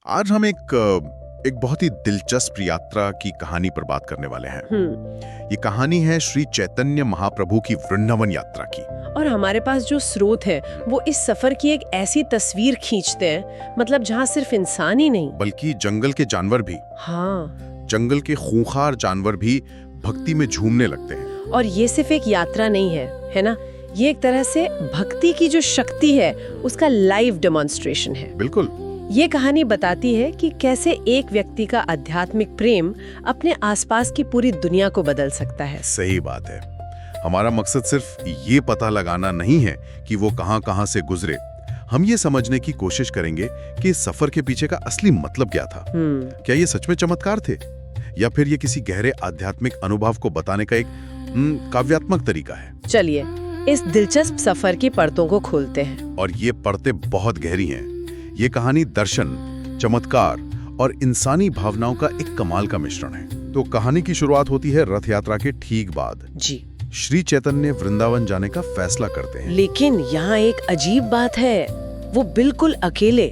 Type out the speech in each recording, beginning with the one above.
आज हम एक बहुत ही दिलचस्प यात्रा की कहानी पर बात करने वाले हैं। ये कहानी है श्री चैतन्य महाप्रभु की वृंदावन यात्रा की। और हमारे पास जो स्रोत है वो इस सफर की एक ऐसी तस्वीर खींचते हैं, मतलब जहाँ सिर्फ इंसान ही नहीं बल्कि जंगल के जानवर भी, हाँ, जंगल के खूंखार जानवर भी भक्ति में झूमने लगते हैं। और ये सिर्फ एक यात्रा नहीं है ना, ये एक तरह से भक्ति की जो शक्ति है उसका लाइव डेमोन्स्ट्रेशन है। बिल्कुल। ये कहानी बताती है कि कैसे एक व्यक्ति का आध्यात्मिक प्रेम अपने आसपास की पूरी दुनिया को बदल सकता है। सही बात है। हमारा मकसद सिर्फ ये पता लगाना नहीं है कि वो कहां से गुजरे। हम ये समझने की कोशिश करेंगे कि इस सफर के पीछे का असली मतलब क्या था। क्या ये सच में चमत्कार थे या फिर ये किसी गहरे आध्यात्मिक अनुभव को बताने का एक काव्यात्मक तरीका है। चलिए इस दिलचस्प सफर की परतों को खोलते हैं। और ये परतें बहुत गहरी हैं। ये कहानी दर्शन, चमत्कार और इंसानी भावनाओं का एक कमाल का मिश्रण है। तो कहानी की शुरुआत होती है रथ यात्रा के ठीक बाद। जी। श्री चैतन्य वृंदावन जाने का फैसला करते हैं। लेकिन यहाँ एक अजीब बात है, वो बिल्कुल अकेले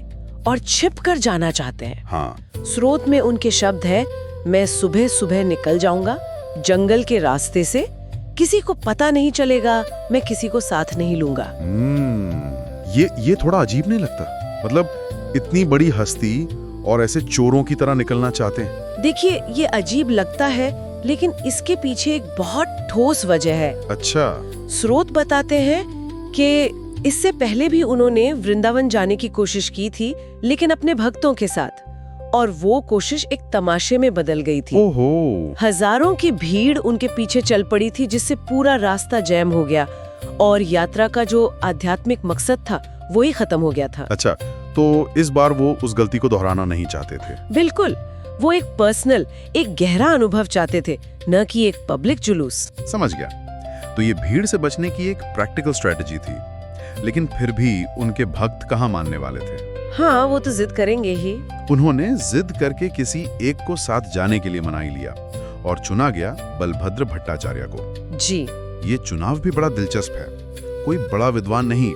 और छिप कर जाना चाहते हैं। हाँ। स्रोत में उनके शब्द है, मैं सुबह सुबह निकल जाऊंगा जंगल के रास्ते से, किसी को पता नहीं चलेगा, मैं किसी को साथ नहीं लूंगा। ये थोड़ा अजीब नहीं लगता? मतलब इतनी बड़ी हस्ती और ऐसे चोरों की तरह निकलना चाहते हैं। देखिए ये अजीब लगता है, लेकिन इसके पीछे एक बहुत ठोस वजह है। अच्छा। स्रोत बताते हैं कि इससे पहले भी उन्होंने वृंदावन जाने की कोशिश की थी, लेकिन अपने भक्तों के साथ, और वो कोशिश एक तमाशे में बदल गई थी। ओहो। हजारों की भीड़ उनके पीछे चल पड़ी थी, जिससे पूरा रास्ता जैम हो गया और यात्रा का जो आध्यात्मिक मकसद था वो ही खत्म हो गया था। अच्छा, तो इस बार वो उस गलती को दोहराना नहीं चाहते थे। बिल्कुल, वो एक पर्सनल, एक गहरा अनुभव चाहते थे, न कि एक पब्लिक जुलूस। समझ गया। तो ये भीड़ से बचने की एक प्रैक्टिकल स्ट्रेटजी थी, लेकिन फिर भी उनके भक्त कहाँ मानने वाले थे। हाँ, वो तो जिद करेंगे ही। उन्होंने जिद करके किसी एक को साथ जाने के लिए मना ही लिया और चुना गया बलभद्र भट्टाचार्य को। जी। ये चुनाव भी बड़ा दिलचस्प है। कोई बड़ा विद्वान नहीं,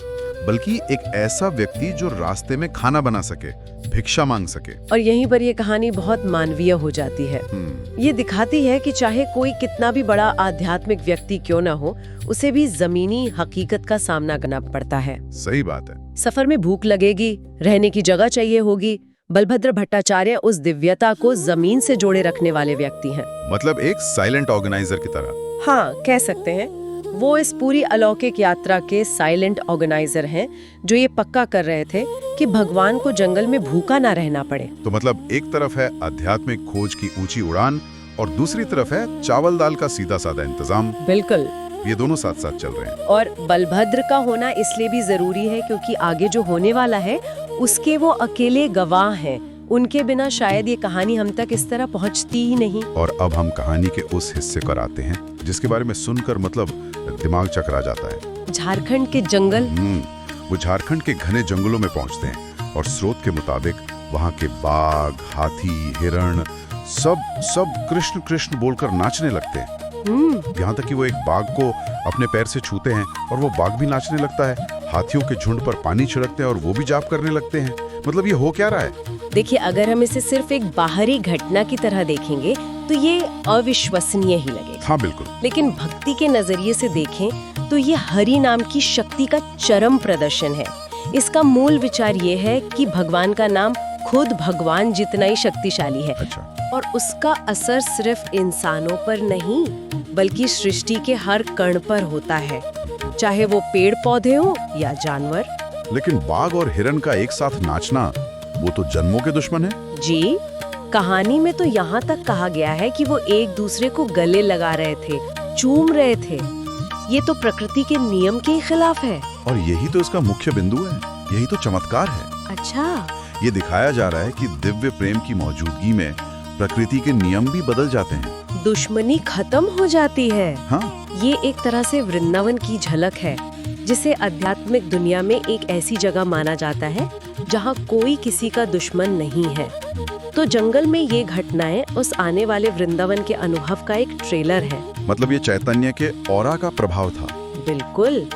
बल्कि एक ऐसा व्यक्ति जो रास्ते में खाना बना सके, भिक्षा मांग सके। और यहीं पर ये कहानी बहुत मानवीय हो जाती है। ये दिखाती है कि चाहे कोई कितना भी बड़ा आध्यात्मिक व्यक्ति क्यों ना हो, उसे भी जमीनी हकीकत का सामना करना पड़ता है। सही बात है। सफर में भूख लगेगी, रहने की जगह चाहिए होगी। बलभद्र भट्टाचार्य उस दिव्यता को जमीन से जोड़े रखने वाले व्यक्ति हैं। मतलब एक साइलेंट ऑर्गेनाइजर की तरह। हाँ, कह सकते हैं। वो इस पूरी अलौकिक यात्रा के साइलेंट ऑर्गेनाइजर हैं, जो ये पक्का कर रहे थे कि भगवान को जंगल में भूखा ना रहना पड़े। तो मतलब एक तरफ है आध्यात्मिक खोज की ऊंची उड़ान और दूसरी तरफ है चावल दाल का सीधा साधा इंतजाम। बिल्कुल। ये दोनों साथ साथ चल रहे हैं। और बलभद्र का होना इसलिए भी जरूरी है क्योंकि आगे जो होने वाला है उसके वो अकेले गवाह हैं। उनके बिना शायद ये कहानी हम तक इस तरह पहुंचती ही नहीं। और अब हम कहानी के उस हिस्से पर आते हैं जिसके बारे में सुनकर मतलब दिमाग चकरा जाता है। झारखंड के जंगल। वो झारखंड के घने जंगलों में पहुंचते हैं और स्रोत के मुताबिक वहाँ के बाघ, हाथी, हिरण सब कृष्ण कृष्ण बोलकर नाचने लगते हैं। यहाँ तक कि वो एक बाघ को अपने पैर से छूते हैं और वो बाघ भी नाचने लगता है। हाथियों के झुंड पर पानी छिड़कते हैं और वो भी जाप करने लगते हैं। मतलब ये हो क्या रहा है? देखिए, अगर हम इसे सिर्फ एक बाहरी घटना की तरह देखेंगे तो ये अविश्वसनीय ही लगेगा। हाँ बिल्कुल। लेकिन भक्ति के नजरिए से देखें तो ये हरि नाम की शक्ति का चरम प्रदर्शन है। इसका मूल विचार ये है कि भगवान का नाम खुद भगवान जितना ही शक्तिशाली है। अच्छा। और उसका असर सिर्फ इंसानों पर नहीं, बल्कि सृष्टि के हर कण पर होता है, चाहे वो पेड़ पौधे हो या जानवर। लेकिन बाघ और हिरण का एक साथ नाचना, वो तो जन्मों के दुश्मन है। जी, कहानी में तो यहाँ तक कहा गया है कि वो एक दूसरे को गले लगा रहे थे, चूम रहे थे। ये तो प्रकृति के नियम के खिलाफ है। और यही तो इसका मुख्य बिंदु है, यही तो चमत्कार है। अच्छा। ये दिखाया जा रहा है कि दिव्य प्रेम की मौजूदगी में प्रकृति के नियम भी बदल जाते हैं। दुश्मनी खत्म हो जाती है। हाँ। ये एक तरह से वृंदावन की झलक है, जिसे आध्यात्मिक दुनिया में एक ऐसी जगह माना जाता है जहाँ कोई किसी का दुश्मन नहीं है। तो जंगल में ये घटनाएं उस आने वाले वृंदावन के अनुभव का एक ट्रेलर है। मतलब ये चैतन्य के ऑरा का प्रभाव था। बिल्कुल।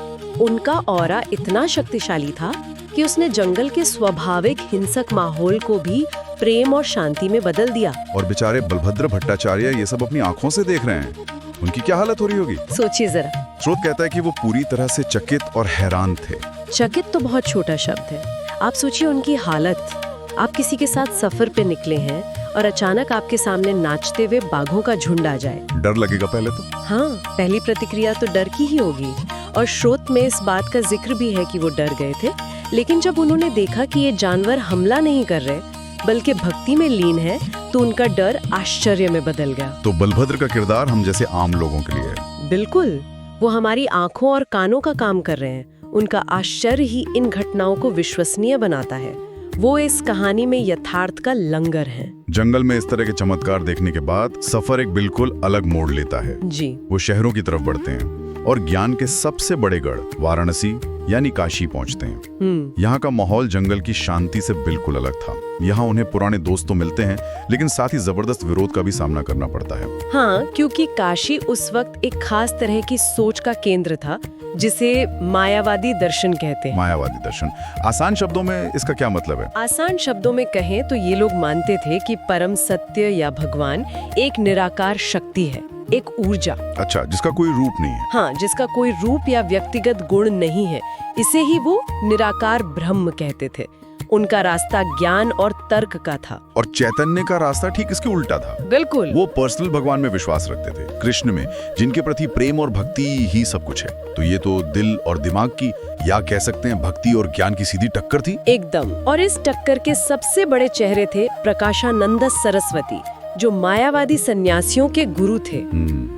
उनका ऑरा इतना शक्तिशाली था कि उसने जंगल के स्वाभाविक हिंसक माहौल को भी प्रेम और शांति में बदल दिया। और बेचारे बलभद्र भट्टाचार्य ये सब अपनी आंखों से देख रहे हैं, उनकी क्या हालत हो रही होगी। सोचिए जरा। स्रोत कहता है कि वो पूरी तरह से चकित और हैरान थे। चकित तो बहुत छोटा शब्द है। आप सोचिए उनकी हालत। आप किसी के साथ सफर पे निकले हैं और अचानक आपके सामने नाचते हुए बाघों का झुंड आ जाए। डर लगेगा पहले तो। हाँ, पहली प्रतिक्रिया तो डर की ही होगी। और स्रोत में इस बात का जिक्र भी है कि वो डर गए थे, लेकिन जब उन्होंने देखा कि ये जानवर हमला नहीं कर रहे बल्कि भक्ति में लीन है, तो उनका डर आश्चर्य में बदल गया। तो बलभद्र का किरदार हम जैसे आम लोगों के लिए है। बिल्कुल, वो हमारी आंखों और कानों का काम कर रहे हैं। उनका आश्चर्य ही इन घटनाओं को विश्वसनीय बनाता है। वो इस कहानी में यथार्थ का लंगर है। जंगल में इस तरह के चमत्कार देखने के बाद सफर एक बिल्कुल अलग मोड़ लेता है। जी। वो शहरों की तरफ बढ़ते हैं और ज्ञान के सबसे बड़े गढ़ वाराणसी यानी काशी पहुंचते हैं। यहाँ का माहौल जंगल की शांति से बिल्कुल अलग था। यहाँ उन्हें पुराने दोस्त तो मिलते हैं, लेकिन साथ ही जबरदस्त विरोध का भी सामना करना पड़ता है। हाँ, क्योंकि काशी उस वक्त एक खास तरह की सोच का केंद्र था, जिसे मायावादी दर्शन कहते हैं। मायावादी दर्शन, आसान शब्दों में इसका क्या मतलब है? आसान शब्दों में कहें तो ये लोग मानते थे कि परम सत्य या भगवान एक निराकार शक्ति है, एक ऊर्जा। अच्छा, जिसका कोई रूप नहीं है। हाँ, जिसका कोई रूप या व्यक्तिगत गुण नहीं है। इसे ही वो निराकार ब्रह्म कहते थे। उनका रास्ता ज्ञान और तर्क का था। और चैतन्य का रास्ता ठीक इसके उल्टा था। बिल्कुल। वो पर्सनल भगवान में विश्वास रखते थे, कृष्ण में, जिनके प्रति प्रेम और भक्ति ही सब कुछ है। तो ये तो दिल और दिमाग की, या कह सकते हैं भक्ति और ज्ञान की सीधी टक्कर थी। एकदम। और इस टक्कर के सबसे बड़े चेहरे थे प्रकाशानंद सरस्वती, जो मायावादी सन्यासियों के गुरु थे।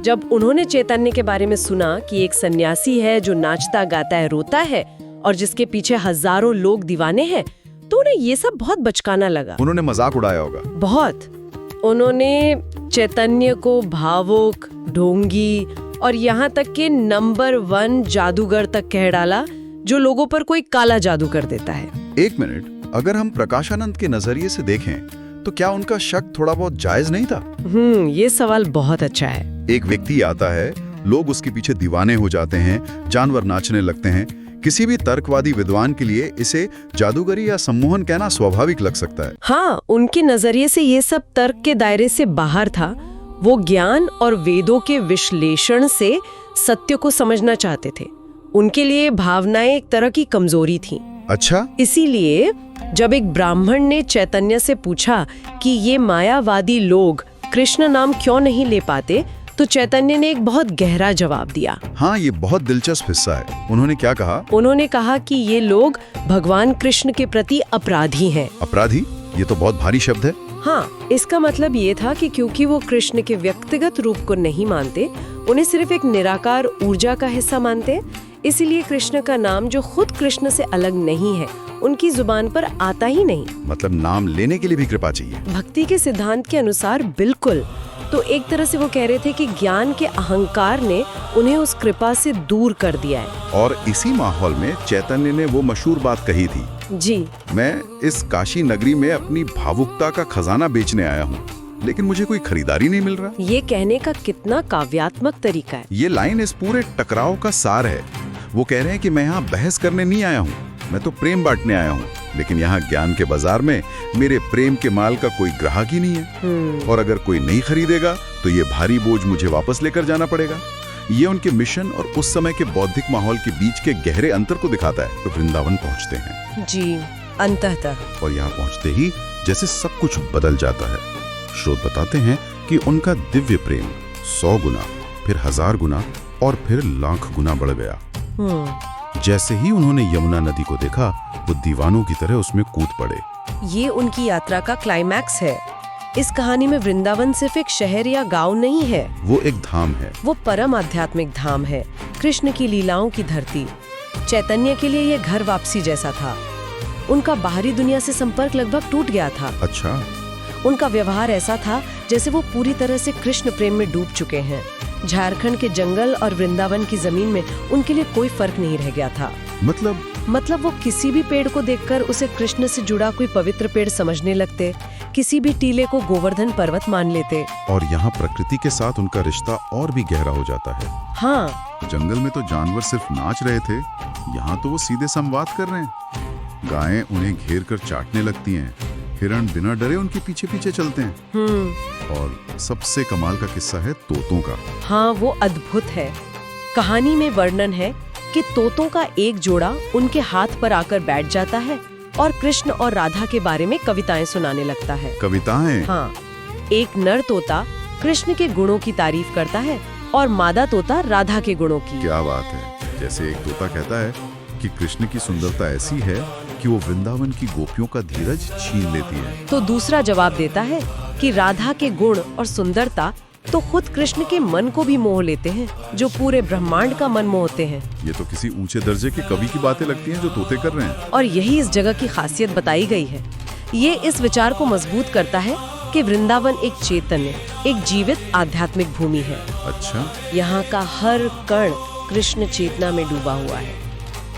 जब उन्होंने चैतन्य के बारे में सुना कि एक सन्यासी है जो नाचता गाता है, रोता है और जिसके पीछे हजारों लोग दीवाने हैं, तो उन्हें ये सब बहुत बचकाना लगा। उन्होंने मजाक उड़ाया होगा। बहुत। उन्होंने चैतन्य को भावुक, ढोंगी और यहाँ तक कि नंबर 1 जादूगर तक कह डाला, जो लोगों पर कोई काला जादू कर देता है। एक मिनट, अगर हम प्रकाशानंद के नजरिए से देखें तो क्या उनका शक थोड़ा बहुत जायज नहीं था? ये सवाल बहुत अच्छा है। एक व्यक्ति आता है, लोग उसके पीछे दीवाने हो जाते हैं, जानवर नाचने लगते हैं। किसी भी तर्कवादी विद्वान के लिए इसे जादूगरी या सम्मोहन कहना स्वाभाविक लग सकता है। हाँ, उनके नजरिए से ये सब तर्क के दायरे से बाहर था। वो ज्ञान और वेदों के विश्लेषण से सत्य को समझना चाहते थे। उनके लिए भावनाएं एक तरह की कमजोरी थी। अच्छा। इसीलिए जब एक ब्राह्मण ने चैतन्य से पूछा कि ये मायावादी लोग कृष्ण नाम क्यों नहीं ले पाते, तो चैतन्य ने एक बहुत गहरा जवाब दिया। हाँ, ये बहुत दिलचस्प हिस्सा है। उन्होंने क्या कहा? उन्होंने कहा कि ये लोग भगवान कृष्ण के प्रति अपराधी हैं। अपराधी? ये तो बहुत भारी शब्द है। हाँ, इसका मतलब ये था कि क्योंकि वो कृष्ण के व्यक्तिगत रूप को नहीं मानते, उन्हें सिर्फ एक निराकार ऊर्जा का हिस्सा मानते, इसलिए कृष्ण का नाम, जो खुद कृष्ण से अलग नहीं है, उनकी जुबान पर आता ही नहीं। मतलब नाम लेने के लिए भी कृपा चाहिए। भक्ति के सिद्धांत के अनुसार बिल्कुल। तो एक तरह से वो कह रहे थे कि ज्ञान के अहंकार ने उन्हें उस कृपा से दूर कर दिया है। और इसी माहौल में चैतन्य ने वो मशहूर बात कही थी, जी, मैं इस काशी नगरी में अपनी भावुकता का खजाना बेचने आया हूँ, लेकिन मुझे कोई खरीदारी नहीं मिल रहा। ये कहने का कितना काव्यात्मक तरीका है। ये लाइन इस पूरे टकराव का सार है। वो कह रहे हैं कि मैं यहाँ बहस करने नहीं आया हूँ, मैं तो प्रेम बांटने आया हूँ, लेकिन यहाँ ज्ञान के बाजार में मेरे प्रेम के माल का कोई ग्राहक ही नहीं है। और अगर कोई नहीं खरीदेगा तो ये भारी बोझ मुझे वापस लेकर जाना पड़ेगा। ये उनके मिशन और उस समय के बौद्धिक माहौल के बीच के गहरे अंतर को दिखाता है। तो वृंदावन पहुंचते हैं। जी, अंततः। और यहाँ पहुंचते ही जैसे सब कुछ बदल जाता है। स्रोत बताते हैं कि उनका दिव्य प्रेम 100 गुना, फिर 1000 गुना और फिर लाख गुना बढ़ गया। जैसे ही उन्होंने यमुना नदी को देखा, वो दीवानों की तरह उसमें कूद पड़े। ये उनकी यात्रा का क्लाइमैक्स है। इस कहानी में वृंदावन सिर्फ एक शहर या गांव नहीं है, वो एक धाम है। वो परम आध्यात्मिक धाम है, कृष्ण की लीलाओं की धरती। चैतन्य के लिए ये घर वापसी जैसा था। उनका बाहरी दुनिया से संपर्क लगभग टूट गया था। अच्छा। उनका व्यवहार ऐसा था जैसे वो पूरी तरह से कृष्ण प्रेम में डूब चुके हैं। झारखंड के जंगल और वृंदावन की जमीन में उनके लिए कोई फर्क नहीं रह गया था। मतलब वो किसी भी पेड़ को देखकर उसे कृष्ण से जुड़ा कोई पवित्र पेड़ समझने लगते, किसी भी टीले को गोवर्धन पर्वत मान लेते। और यहाँ प्रकृति के साथ उनका रिश्ता और भी गहरा हो जाता है। हाँ, जंगल में तो जानवर सिर्फ नाच रहे थे, यहाँ तो वो सीधे संवाद कर रहे हैं। गायें उन्हें घेर कर चाटने लगती हैं, हिरण बिना डरे उनके पीछे पीछे चलते हैं। और सबसे कमाल का किस्सा है तोतों का। हाँ, वो अद्भुत है। कहानी में वर्णन है कि तोतों का एक जोड़ा उनके हाथ पर आकर बैठ जाता है और कृष्ण और राधा के बारे में कविताएं सुनाने लगता है। कविताएं? हाँ, एक नर तोता कृष्ण के गुणों की तारीफ करता है और मादा तोता राधा के गुणों की। क्या बात है। जैसे एक तोता कहता है कि कृष्ण की सुंदरता ऐसी है कि वो वृंदावन की गोपियों का धीरज छीन लेती है, तो दूसरा जवाब देता है कि राधा के गुण और सुंदरता तो खुद कृष्ण के मन को भी मोह लेते हैं, जो पूरे ब्रह्मांड का मन मोहते हैं। ये तो किसी ऊंचे दर्जे के कवि की बातें लगती हैं जो तोते कर रहे हैं। और यही इस जगह की खासियत बताई गई है। ये इस विचार को मजबूत करता है कि वृंदावन एक चैतन्य, एक जीवित आध्यात्मिक भूमि है। अच्छा, यहाँ का हर कण कृष्ण चेतना में डूबा हुआ है।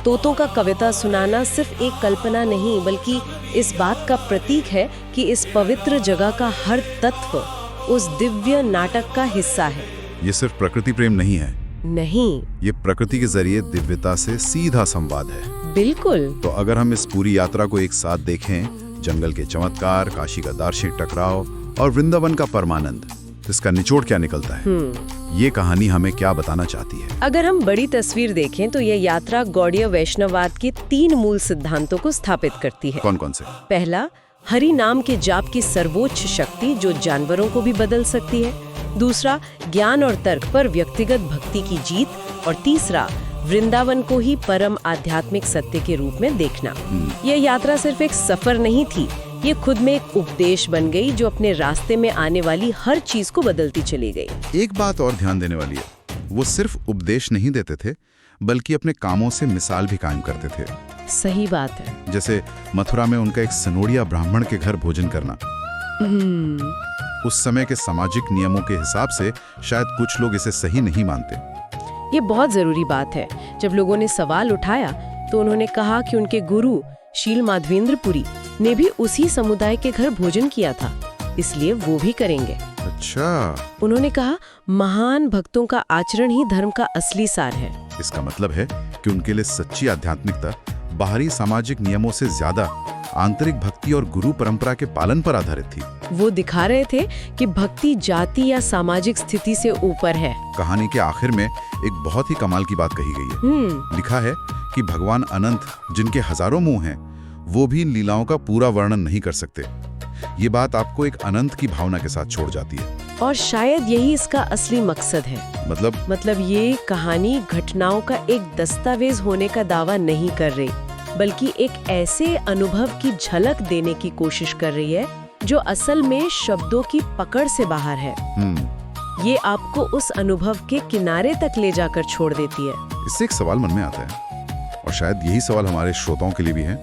तोतों का कविता सुनाना सिर्फ एक कल्पना नहीं, बल्कि इस बात का प्रतीक है कि इस पवित्र जगह का हर तत्व उस दिव्य नाटक का हिस्सा है। ये सिर्फ प्रकृति प्रेम नहीं है। नहीं, ये प्रकृति के जरिए दिव्यता से सीधा संवाद है। बिल्कुल। तो अगर हम इस पूरी यात्रा को एक साथ देखें, जंगल के चमत्कार, काशी का दार्शनिक टकराव और वृंदावन का परमानंद, इसका निचोड़ क्या निकलता है? ये कहानी हमें क्या बताना चाहती है? अगर हम बड़ी तस्वीर देखें तो यह यात्रा गौड़ीय वैष्णववाद के 3 मूल सिद्धांतों को स्थापित करती है। कौन कौन से? पहला, हरि नाम के जाप की सर्वोच्च शक्ति जो जानवरों को भी बदल सकती है। दूसरा, ज्ञान और तर्क पर व्यक्तिगत भक्ति की जीत। और तीसरा, वृंदावन को ही परम आध्यात्मिक सत्य के रूप में देखना। यह यात्रा सिर्फ एक सफर नहीं थी, ये खुद में एक उपदेश बन गई जो अपने रास्ते में आने वाली हर चीज को बदलती चली गई। एक बात और ध्यान देने वाली है, वो सिर्फ उपदेश नहीं देते थे, बल्कि अपने कामों से मिसाल भी कायम करते थे। सही बात है। जैसे मथुरा में उनका एक सनोड़िया ब्राह्मण के घर भोजन करना। उस समय के सामाजिक नियमों के हिसाब से शायद कुछ लोग इसे सही नहीं मानते। ये बहुत जरूरी बात है। जब लोगों ने सवाल उठाया तो उन्होंने कहा कि उनके गुरु शील माधवेंद्रपुरी ने भी उसी समुदाय के घर भोजन किया था, इसलिए वो भी करेंगे। अच्छा। उन्होंने कहा, महान भक्तों का आचरण ही धर्म का असली सार है। इसका मतलब है कि उनके लिए सच्ची आध्यात्मिकता बाहरी सामाजिक नियमों से ज्यादा आंतरिक भक्ति और गुरु परंपरा के पालन पर आधारित थी। वो दिखा रहे थे कि भक्ति जाति या सामाजिक स्थिति से ऊपर है। कहानी के आखिर में एक बहुत ही कमाल की बात कही गई है। लिखा है कि भगवान अनंत, जिनके हजारों मुंह हैं, वो भी इन लीलाओं का पूरा वर्णन नहीं कर सकते। ये बात आपको एक अनंत की भावना के साथ छोड़ जाती है। और शायद यही इसका असली मकसद है। मतलब ये कहानी घटनाओं का एक दस्तावेज होने का दावा नहीं कर रही, बल्कि एक ऐसे अनुभव की झलक देने की कोशिश कर रही है जो असल में शब्दों की पकड़ से बाहर है। ये आपको उस अनुभव के किनारे तक ले जाकर छोड़ देती है। इससे एक सवाल मन में आता है, और शायद यही सवाल हमारे श्रोताओं के लिए भी है।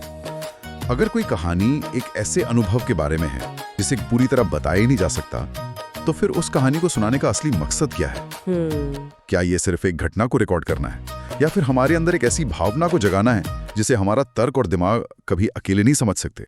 अगर कोई कहानी एक ऐसे अनुभव के बारे में है जिसे पूरी तरह बताया ही नहीं जा सकता, तो फिर उस कहानी को सुनाने का असली मकसद क्या है? क्या ये सिर्फ एक घटना को रिकॉर्ड करना है, या फिर हमारे अंदर एक ऐसी भावना को जगाना है जिसे हमारा तर्क और दिमाग कभी अकेले नहीं समझ सकते?